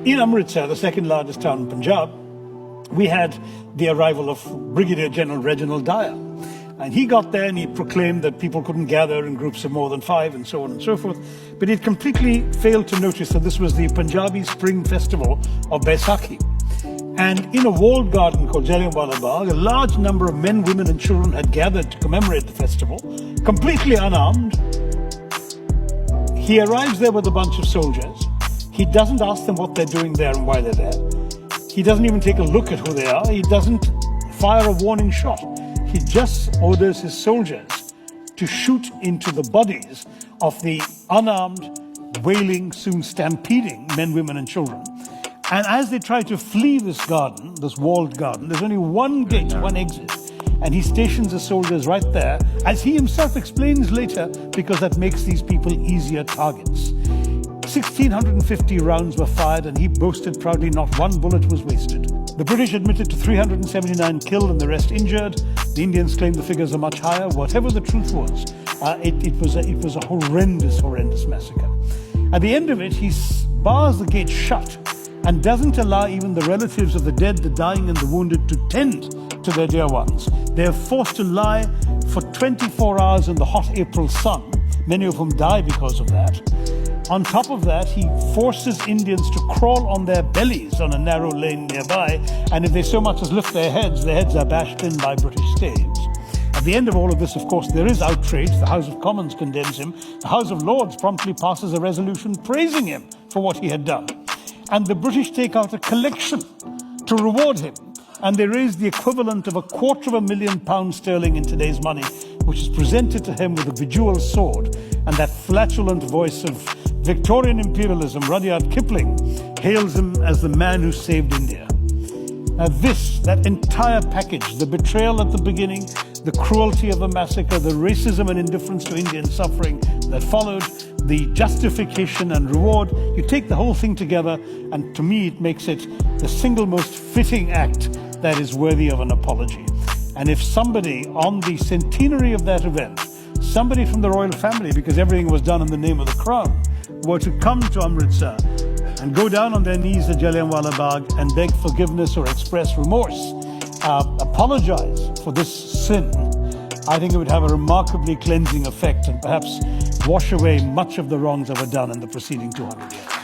In Amritsar, the second largest town in Punjab, we had the arrival of Brigadier General Reginald Dyer. And he got there and he proclaimed that people couldn't gather in groups of more than 5 and so on and so forth. But he completely failed to notice that this was the Punjabi Spring Festival of Massacre. And in a walled garden called Jallianwala Bagh, a large number of men, women and children had gathered to commemorate the festival, completely unarmed. He arrives there with a bunch of soldiers. He doesn't ask them what they're doing there and why they're there. He doesn't even take a look at who they are. He doesn't fire a warning shot. He just orders his soldiers to shoot into the bodies of the unarmed, wailing, soon stampeding men, women and children. And as they try to flee this garden, this walled garden, there's only one gate, one exit. And he stations his soldiers right there, as he himself explains later, because that makes these people easier targets. 1,650 rounds were fired, and he boasted proudly not one bullet was wasted. The British admitted to 379 killed and the rest injured. The Indians claimed the figures are much higher. Whatever the truth was, it was a horrendous massacre. At the end of it, he bars the gate shut and doesn't allow even the relatives of the dead, the dying and the wounded to tend to their dear ones. They are forced to lie for 24 hours in the hot April sun. Many of whom die because of that. On top of that, he forces Indians to crawl on their bellies on a narrow lane nearby, and if they so much as lift their heads are bashed in by British staves. At the end of all of this, of course, there is outrage. The House of Commons condemns him. The House of Lords promptly passes a resolution praising him for what he had done. And the British take out a collection to reward him. And they raise the equivalent of £250,000 in today's money, which is presented to him with a bejeweled sword. And that flatulent voice of Victorian imperialism, Rudyard Kipling, hails him as the man who saved India. Now that entire package, the betrayal at the beginning, the cruelty of the massacre, the racism and indifference to Indian suffering that followed, the justification and reward, you take the whole thing together, and to me it makes it the single most fitting act that is worthy of an apology. And if somebody on the centenary of that event, somebody from the royal family, because everything was done in the name of the crown, were to come to Amritsar and go down on their knees at Jallianwala Bagh and beg forgiveness or express remorse, apologize for this sin, I think it would have a remarkably cleansing effect and perhaps wash away much of the wrongs that were done in the preceding 200 years.